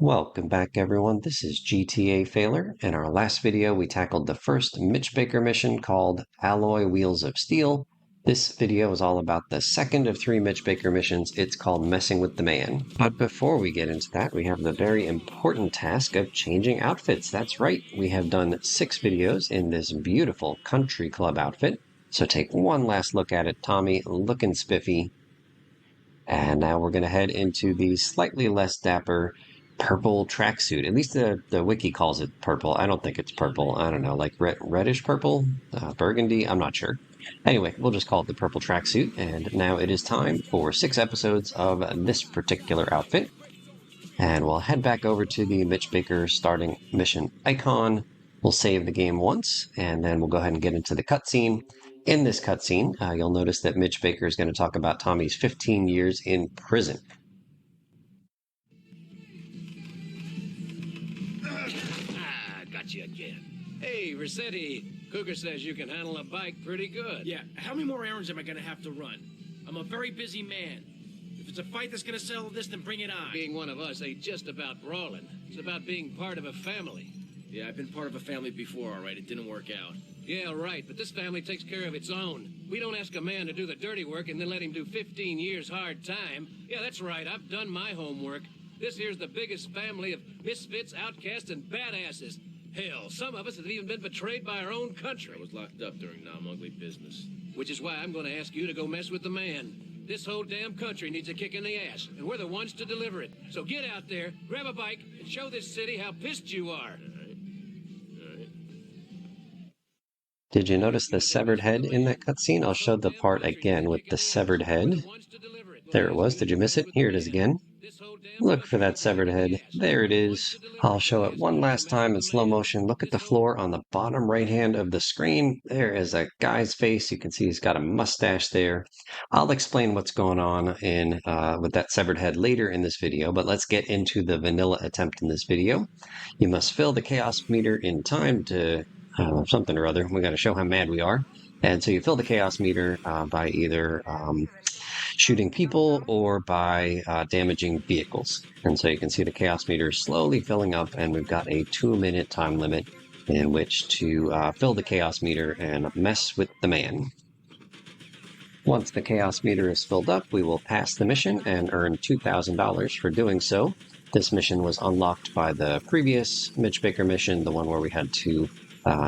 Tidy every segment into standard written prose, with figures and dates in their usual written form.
Welcome back, everyone. This is GTA Failer. In our last video, we tackled the first Mitch Baker mission called Alloy Wheels of Steel. This video is all about the second of three Mitch Baker missions. It's called Messing with the Man. But before we get into that, we have the very important task of changing outfits. That's right, we have done 6 videos in this beautiful country club outfit. So take one last look at it, Tommy, looking spiffy. And now we're going to head into the slightly less dapper purple tracksuit. At least the wiki calls it purple. I don't think it's purple. I don't know, like reddish purple, burgundy. I'm not sure. Anyway, we'll just call it the purple tracksuit. And now it is time for 6 episodes of this particular outfit. And we'll head back over to the Mitch Baker starting mission icon. We'll save the game once, and then we'll go ahead and get into the cutscene. In this cutscene, you'll notice that Mitch Baker is going to talk about Tommy's 15 years in prison. Got you again. Hey, Rossetti, Cougar says you can handle a bike pretty good. Yeah, how many more errands am I gonna have to run? I'm a very busy man. If it's a fight that's gonna settle this, then bring it on. Being one of us ain't just about brawling. It's about being part of a family. Yeah, I've been part of a family before, all right? It didn't work out. Yeah, right, but this family takes care of its own. We don't ask a man to do the dirty work and then let him do 15 years hard time. Yeah, that's right, I've done my homework. This here's the biggest family of misfits, outcasts, and badasses. Hell, some of us have even been betrayed by our own country. I was locked up during non-ugly business. Which is why I'm going to ask you to go mess with the man. This whole damn country needs a kick in the ass, and we're the ones to deliver it. So get out there, grab a bike, and show this city how pissed you are. All right. Did you notice the severed head in that cutscene? I'll show the part again with the severed head. There it was. Did you miss it? Here it is again. Look for that severed head. There it is. I'll show it one last time in slow motion. Look at the floor on the bottom right hand of the screen. There is a guy's face. You can see he's got a mustache there. I'll explain what's going on with that severed head later in this video, but let's get into the vanilla attempt in this video. You must fill the chaos meter in time to something or other. We got to show how mad we are. And so you fill the chaos meter by either shooting people or by damaging vehicles. And so you can see the chaos meter slowly filling up, and we've got a 2-minute time limit in which to fill the chaos meter and mess with the man. Once the chaos meter is filled up, we will pass the mission and earn $2,000 for doing so. This mission was unlocked by the previous Mitch Baker mission, the one where we had to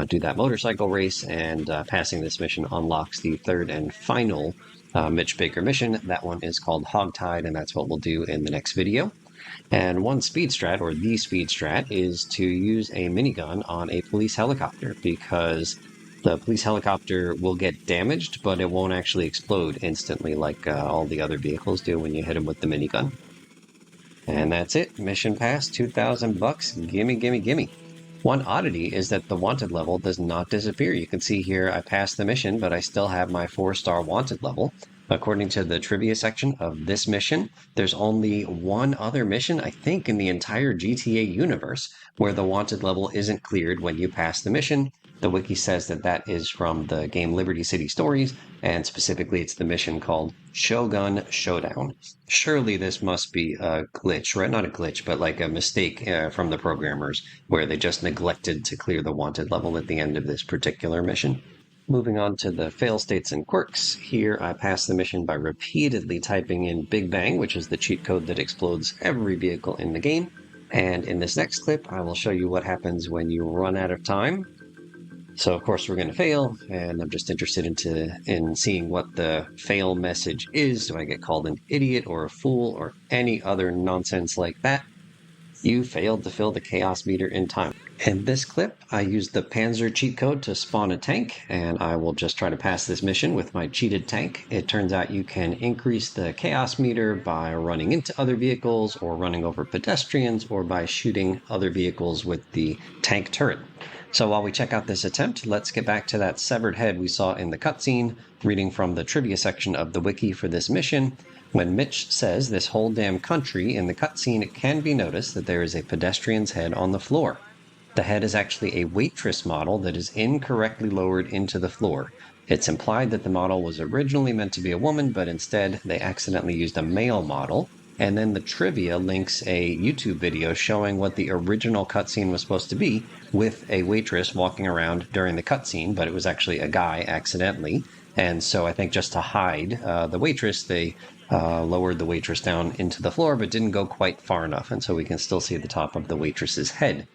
do that motorcycle race, and passing this mission unlocks the third and final Mitch Baker mission. That one is called Hogtied, and that's what we'll do in the next video. And one speed strat, or the speed strat, is to use a minigun on a police helicopter, because the police helicopter will get damaged, but it won't actually explode instantly like all the other vehicles do when you hit them with the minigun. And that's it. Mission passed. 2,000 bucks. Gimme, gimme, gimme. One oddity is that the wanted level does not disappear. You can see here I passed the mission, but I still have my 4-star wanted level. According to the trivia section of this mission, there's only one other mission, I think, in the entire GTA universe where the wanted level isn't cleared when you pass the mission. The wiki says that that is from the game Liberty City Stories, and specifically it's the mission called Shogun Showdown. Surely this must be a glitch, right? Not a glitch, but like a mistake from the programmers, where they just neglected to clear the wanted level at the end of this particular mission. Moving on to the fail states and quirks. Here I passed the mission by repeatedly typing in Big Bang, which is the cheat code that explodes every vehicle in the game. And in this next clip, I will show you what happens when you run out of time. So of course we're going to fail, and I'm just interested in seeing what the fail message is. Do I get called an idiot or a fool or any other nonsense like that? You failed to fill the chaos meter in time. In this clip, I used the Panzer cheat code to spawn a tank, and I will just try to pass this mission with my cheated tank. It turns out you can increase the chaos meter by running into other vehicles, or running over pedestrians, or by shooting other vehicles with the tank turret. So while we check out this attempt, let's get back to that severed head we saw in the cutscene, reading from the trivia section of the wiki for this mission. When Mitch says this whole damn country in the cutscene, it can be noticed that there is a pedestrian's head on the floor. The head is actually a waitress model that is incorrectly lowered into the floor. It's implied that the model was originally meant to be a woman, but instead they accidentally used a male model. And then the trivia links a YouTube video showing what the original cutscene was supposed to be, with a waitress walking around during the cutscene, but it was actually a guy accidentally. And so I think just to hide the waitress, they lowered the waitress down into the floor, but didn't go quite far enough. And so we can still see the top of the waitress's head.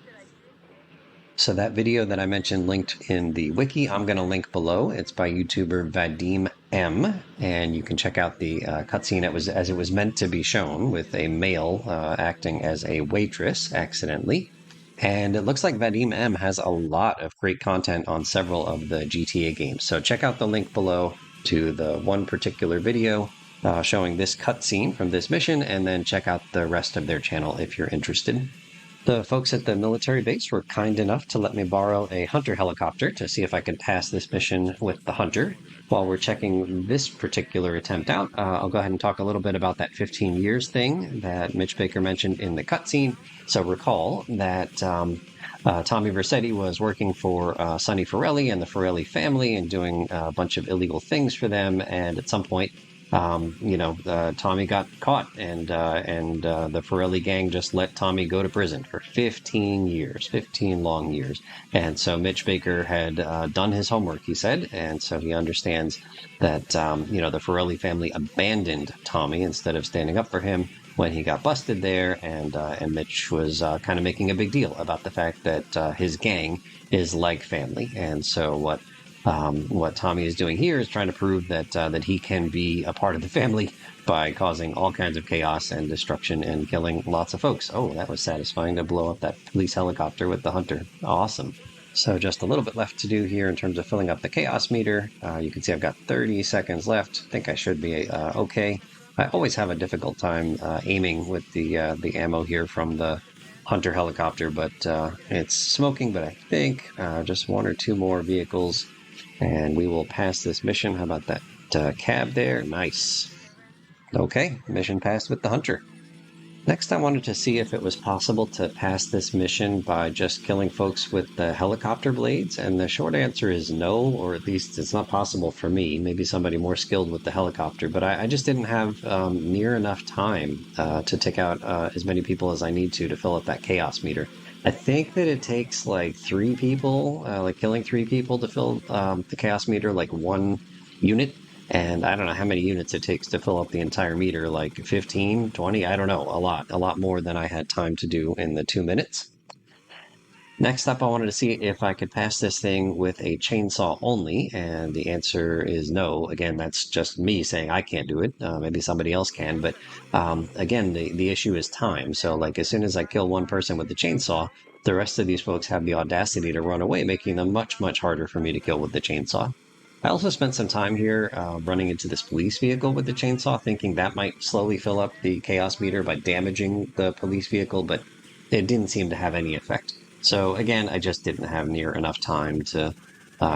So that video that I mentioned linked in the wiki, I'm going to link below. It's by YouTuber Vadim M, and you can check out the cutscene as it was meant to be shown, with a male acting as a waitress accidentally. And it looks like Vadim M has a lot of great content on several of the GTA games. So check out the link below to the one particular video showing this cutscene from this mission, and then check out the rest of their channel if you're interested. The folks at the military base were kind enough to let me borrow a hunter helicopter to see if I could pass this mission with the hunter. While we're checking this particular attempt out, I'll go ahead and talk a little bit about that 15 years thing that Mitch Baker mentioned in the cutscene. So recall that Tommy Vercetti was working for Sonny Forelli and the Forelli family and doing a bunch of illegal things for them. And at some point, Tommy got caught, and the Forelli gang just let Tommy go to prison for 15 years, 15 long years. And so Mitch Baker had done his homework, he said, and so he understands that, the Forelli family abandoned Tommy instead of standing up for him when he got busted there, and Mitch was kind of making a big deal about the fact that his gang is like family. And so what Tommy is doing here is trying to prove that he can be a part of the family by causing all kinds of chaos and destruction and killing lots of folks. Oh, that was satisfying to blow up that police helicopter with the hunter. Awesome. So just a little bit left to do here in terms of filling up the chaos meter. You can see I've got 30 seconds left. I think I should be okay. I always have a difficult time aiming with the ammo here from the hunter helicopter, but it's smoking. But I think just one or two more vehicles and we will pass this mission. How about that cab there? Nice. Okay, mission passed with the hunter. Next, I wanted to see if it was possible to pass this mission by just killing folks with the helicopter blades, and the short answer is no, or at least it's not possible for me. Maybe somebody more skilled with the helicopter, but I just didn't have near enough time to take out as many people as I need to fill up that chaos meter. I think that it takes like 3 people, like killing 3 people to fill the chaos meter, like 1 unit. And I don't know how many units it takes to fill up the entire meter, like 15, 20, I don't know, a lot more than I had time to do in the 2 minutes. Next up, I wanted to see if I could pass this thing with a chainsaw only, and the answer is no. Again, that's just me saying I can't do it. Maybe somebody else can, but again, the issue is time. So, like, as soon as I kill one person with the chainsaw, the rest of these folks have the audacity to run away, making them much, much harder for me to kill with the chainsaw. I also spent some time here running into this police vehicle with the chainsaw, thinking that might slowly fill up the chaos meter by damaging the police vehicle, but it didn't seem to have any effect. So again, I just didn't have near enough time to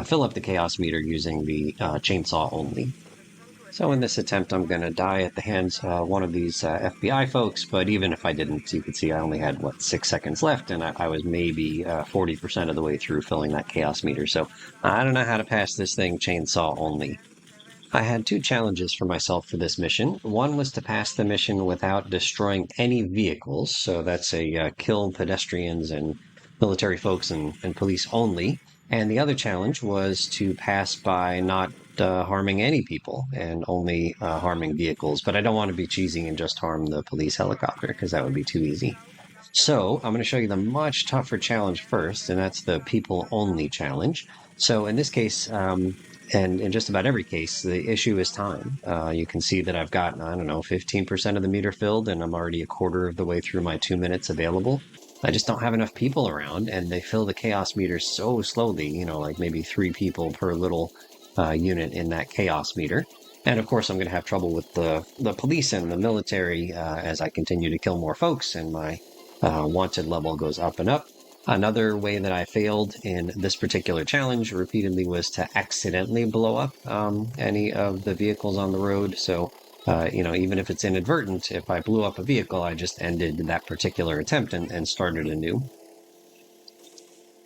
fill up the chaos meter using the chainsaw only. So in this attempt, I'm going to die at the hands of one of these FBI folks, but even if I didn't, you can see I only had, 6 seconds left, and I was maybe 40% of the way through filling that chaos meter. So I don't know how to pass this thing chainsaw only. I had 2 challenges for myself for this mission. One was to pass the mission without destroying any vehicles, so that's a kill pedestrians and military folks and police only. And the other challenge was to pass by not harming any people and only harming vehicles. But I don't want to be cheesy and just harm the police helicopter, because that would be too easy. So I'm going to show you the much tougher challenge first, and that's the people only challenge. So in this case, and in just about every case, the issue is time. You can see that I've got, 15% of the meter filled, and I'm already a quarter of the way through my 2 minutes available. I just don't have enough people around, and they fill the chaos meter so slowly, like maybe 3 people per little unit in that chaos meter. And of course, I'm going to have trouble with the police and the military as I continue to kill more folks, and my wanted level goes up and up. Another way that I failed in this particular challenge repeatedly was to accidentally blow up any of the vehicles on the road. So, even if it's inadvertent, if I blew up a vehicle, I just ended that particular attempt and started anew.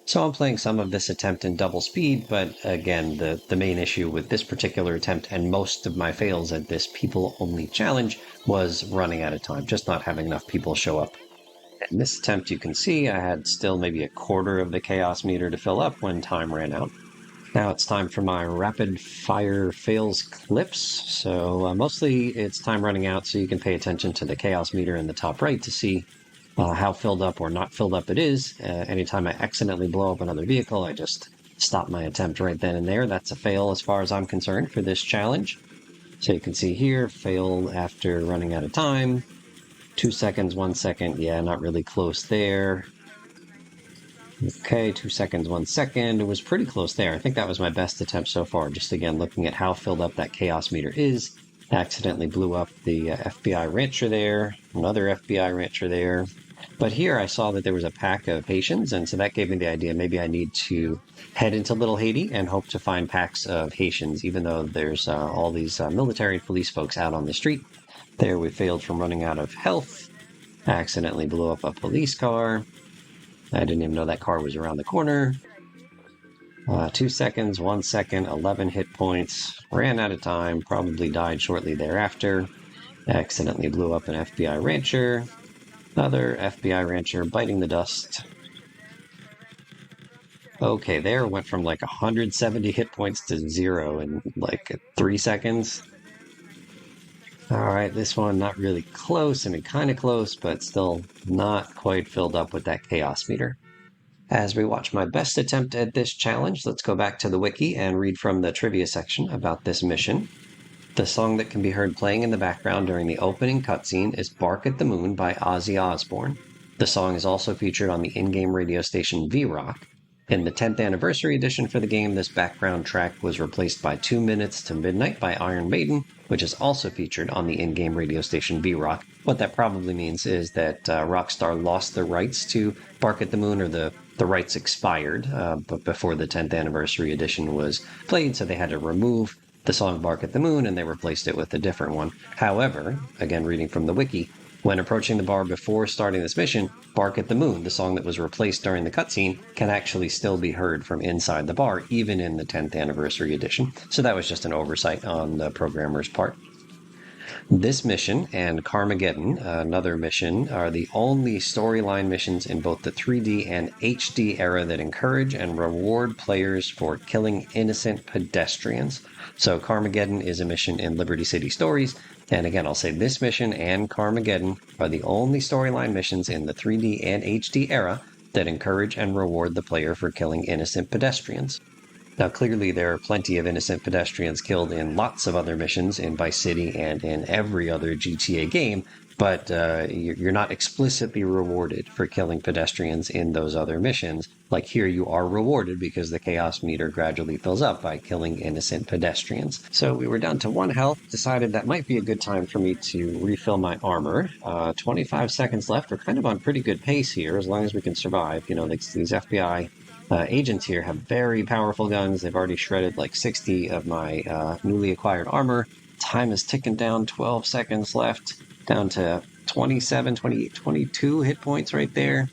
So I'm playing some of this attempt in double speed, but again, the main issue with this particular attempt and most of my fails at this people-only challenge was running out of time, just not having enough people show up. In this attempt, you can see I had still maybe a quarter of the chaos meter to fill up when time ran out. Now it's time for my rapid fire fails clips. So mostly it's time running out, so you can pay attention to the chaos meter in the top right to see how filled up or not filled up it is. Anytime I accidentally blow up another vehicle, I just stop my attempt right then and there. That's a fail as far as I'm concerned for this challenge. So you can see here, fail after running out of time. 2 seconds, 1 second. Yeah, not really close there. Okay, 2 seconds, 1 second. It was pretty close there. I think that was my best attempt so far. Just again, looking at how filled up that chaos meter is. Accidentally blew up the FBI rancher there, another FBI rancher there. But here I saw that there was a pack of Haitians, and so that gave me the idea maybe I need to head into Little Haiti and hope to find packs of Haitians, even though there's all these military and police folks out on the street. There we failed from running out of health. Accidentally blew up a police car. I didn't even know that car was around the corner. 2 seconds, 1 second, 11 hit points. Ran out of time, probably died shortly thereafter. Accidentally blew up an FBI rancher. Another FBI rancher biting the dust. Okay, there went from like 170 hit points to 0 in like 3 seconds. Alright, this one not really close. I mean, kind of close, but still not quite filled up with that chaos meter. As we watch my best attempt at this challenge, let's go back to the wiki and read from the trivia section about this mission. The song that can be heard playing in the background during the opening cutscene is Bark at the Moon by Ozzy Osbourne. The song is also featured on the in-game radio station V-Rock. In the 10th anniversary edition for the game, this background track was replaced by 2 Minutes to Midnight by Iron Maiden, which is also featured on the in-game radio station V-Rock. What that probably means is that Rockstar lost the rights to Bark at the Moon, or the rights expired but before the 10th anniversary edition was played, so they had to remove the song Bark at the Moon and they replaced it with a different one. However, again reading from the wiki, when approaching the bar before starting this mission, Bark at the Moon, the song that was replaced during the cutscene, can actually still be heard from inside the bar, even in the 10th anniversary edition. So that was just an oversight on the programmer's part. This mission and Carmageddon, another mission, are the only storyline missions in both the 3D and HD era that encourage and reward players for killing innocent pedestrians. So Carmageddon is a mission in Liberty City Stories, and again, I'll say this mission and Carmageddon are the only storyline missions in the 3D and HD era that encourage and reward the player for killing innocent pedestrians. Now, clearly, there are plenty of innocent pedestrians killed in lots of other missions in Vice City and in every other GTA game, but you're not explicitly rewarded for killing pedestrians in those other missions. Like here, you are rewarded because the chaos meter gradually fills up by killing innocent pedestrians. So we were down to 1 health, decided that might be a good time for me to refill my armor. 25 seconds left. We're kind of on pretty good pace here, as long as we can survive. You know, these FBI agents here have very powerful guns. They've already shredded like 60 of my newly acquired armor. Time is ticking down, 12 seconds left, down to 27, 28, 22 hit points right there.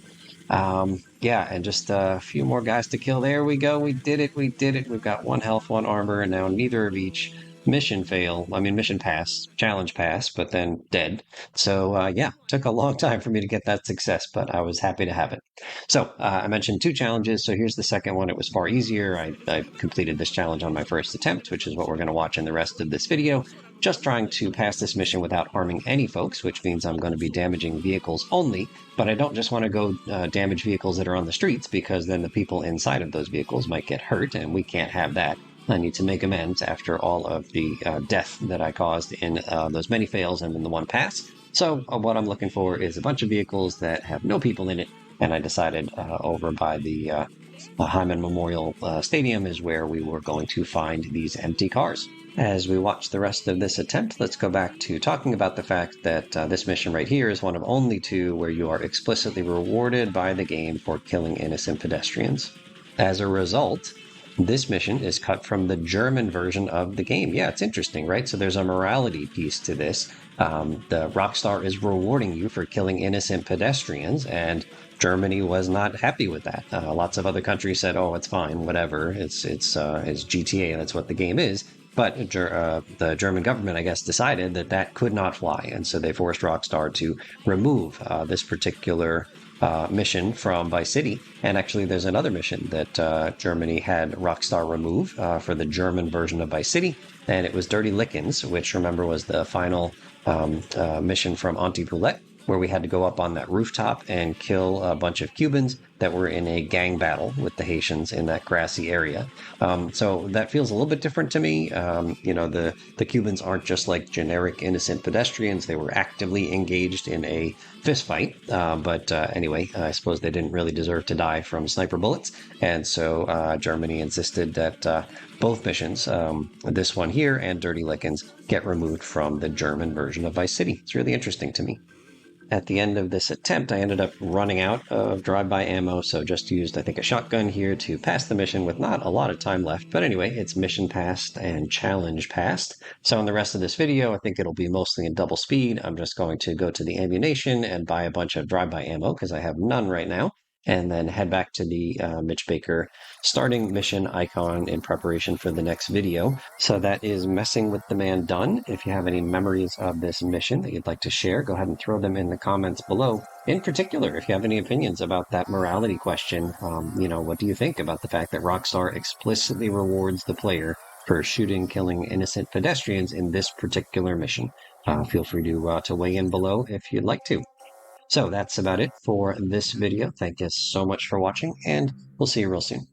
Yeah, and just a few more guys to kill. There we go. We did it. We've got 1 health, 1 armor, and now neither of each. Mission pass, challenge pass, but then dead. So yeah, took a long time for me to get that success, but I was happy to have it. So I mentioned 2 challenges, so here's the second one. It was far easier. I completed this challenge on my first attempt, which is what we're going to watch in the rest of this video. Just trying to pass this mission without harming any folks, which means I'm going to be damaging vehicles only, but I don't just want to go damage vehicles that are on the streets, because then the people inside of those vehicles might get hurt, and we can't have that. I need to make amends after all of the death that I caused in those many fails and in the 1 pass. So what I'm looking for is a bunch of vehicles that have no people in it, and I decided over by the Hyman Memorial Stadium is where we were going to find these empty cars. As we watch the rest of this attempt, let's go back to talking about the fact that this mission right here is one of only 2 where you are explicitly rewarded by the game for killing innocent pedestrians. As a result, this mission is cut from the German version of the game. Yeah, it's interesting, right? So there's a morality piece to this. The Rockstar is rewarding you for killing innocent pedestrians, and Germany was not happy with that. Lots of other countries said, "Oh, it's fine, whatever. It's GTA. That's what the game is." But the German government, I guess, decided that that could not fly, and so they forced Rockstar to remove this particular mission from Vice City. And actually, there's another mission that Germany had Rockstar remove for the German version of Vice City, and it was Dirty Lickens, which remember was the final mission from Anti-Poulet, where we had to go up on that rooftop and kill a bunch of Cubans that were in a gang battle with the Haitians in that grassy area. So that feels a little bit different to me. The Cubans aren't just like generic innocent pedestrians. They were actively engaged in a fist fight. But anyway, I suppose they didn't really deserve to die from sniper bullets. And so Germany insisted that both missions, this one here and Dirty Lickens, get removed from the German version of Vice City. It's really interesting to me. At the end of this attempt, I ended up running out of drive-by ammo, so just used, I think, a shotgun here to pass the mission with not a lot of time left. But anyway, it's mission passed and challenge passed. So in the rest of this video, I think it'll be mostly in double speed. I'm just going to go to the ammunition and buy a bunch of drive-by ammo, because I have none right now, and then head back to the Mitch Baker starting mission icon in preparation for the next video. So that is Messing with the Man done. If you have any memories of this mission that you'd like to share, go ahead and throw them in the comments below. In particular, if you have any opinions about that morality question, what do you think about the fact that Rockstar explicitly rewards the player for shooting, killing innocent pedestrians in this particular mission? Feel free to weigh in below if you'd like to. So that's about it for this video. Thank you so much for watching, and we'll see you real soon.